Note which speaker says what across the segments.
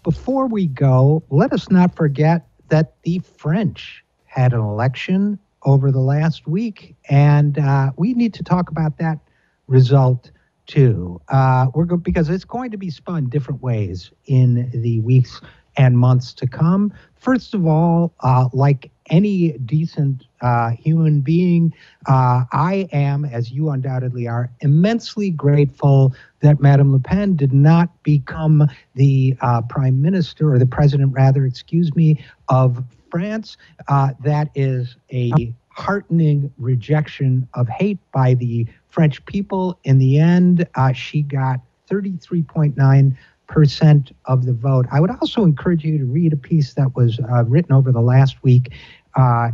Speaker 1: Before we go, let us not forget that the French had an election over the last week, and we need to talk about that result too. Because it's going to be spun different ways in the weeks and months to come. First of all, like any decent human being, I am, as you undoubtedly are, immensely grateful that Madame Le Pen did not become the prime minister, or the president, rather, excuse me, of France. That is a heartening rejection of hate by the French people. In the end, she got 33.9% of the vote. I would also encourage you to read a piece that was written over the last week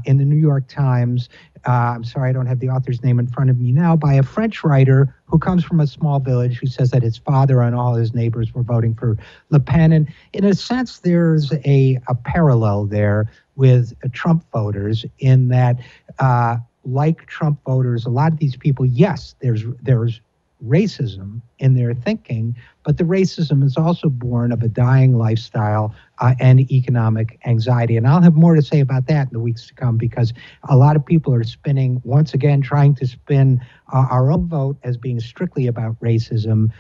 Speaker 1: in the New York Times. I'm sorry, I don't have the author's name in front of me now, by a French writer who comes from a small village, who says that his father and all his neighbors were voting for Le Pen. And in a sense, there's a parallel there with Trump voters, in that, like Trump voters, a lot of these people, yes, there's racism in their thinking, but the racism is also born of a dying lifestyle and economic anxiety. And I'll have more to say about that in the weeks to come, because a lot of people are spinning, once again, trying to spin our own vote as being strictly about racism.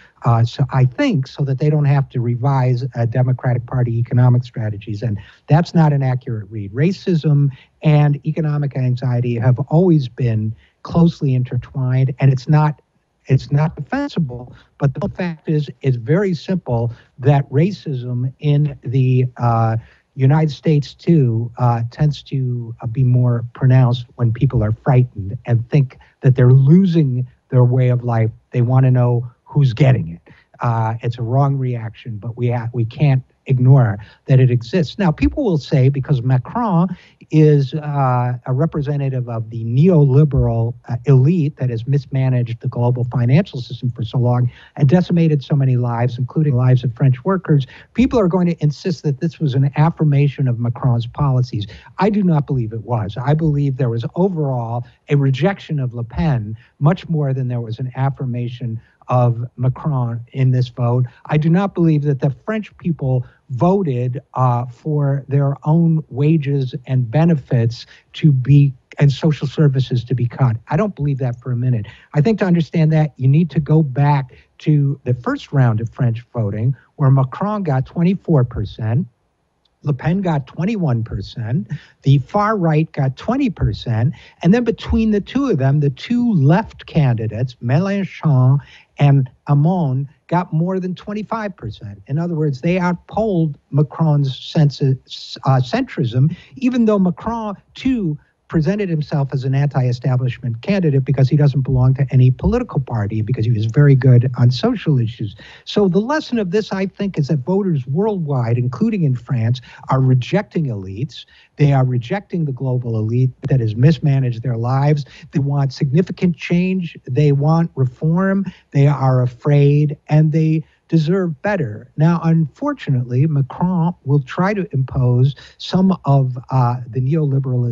Speaker 1: So I think so that they don't have to revise Democratic Party economic strategies. And that's not an accurate read. Racism and economic anxiety have always been closely intertwined, and it's not defensible, but the fact is, it's very simple that racism in the United States, too, tends to be more pronounced when people are frightened and think that they're losing their way of life. They want to know who's getting it. It's a wrong reaction, but we can't ignore that it exists. Now, people will say, because Macron is a representative of the neoliberal elite that has mismanaged the global financial system for so long and decimated so many lives, including lives of French workers, people are going to insist that this was an affirmation of Macron's policies. I do not believe it was. I believe there was overall a rejection of Le Pen, much more than there was an affirmation of Macron in this vote. I do not believe that the French people voted for their own wages and benefits to be, and social services to be cut. I don't believe that for a minute. I think to understand that, you need to go back to the first round of French voting, where Macron got 24%, Le Pen got 21%, the far right got 20%, and then between the two of them, the two left candidates, Mélenchon and Hamon, got more than 25%. In other words, they outpolled Macron's centrism, even though Macron, too, presented himself as an anti-establishment candidate because he doesn't belong to any political party, because he was very good on social issues. So the lesson of this, I think, is that voters worldwide, including in France, are rejecting elites. They are rejecting the global elite that has mismanaged their lives. They want significant change. They want reform. They are afraid, and they deserve better. Now, unfortunately, Macron will try to impose some of the neoliberal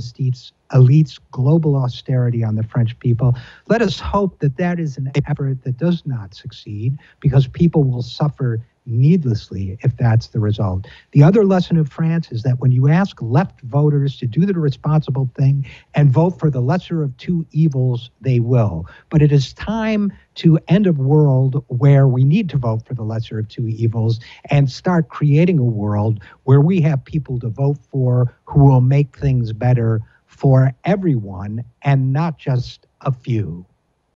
Speaker 1: elites' global austerity on the French people. Let us hope that that is an effort that does not succeed, because people will suffer needlessly if that's the result. The other lesson of France is that when you ask left voters to do the responsible thing and vote for the lesser of two evils, they will. But it is time to end a world where we need to vote for the lesser of two evils and start creating a world where we have people to vote for who will make things better for everyone and not just a few.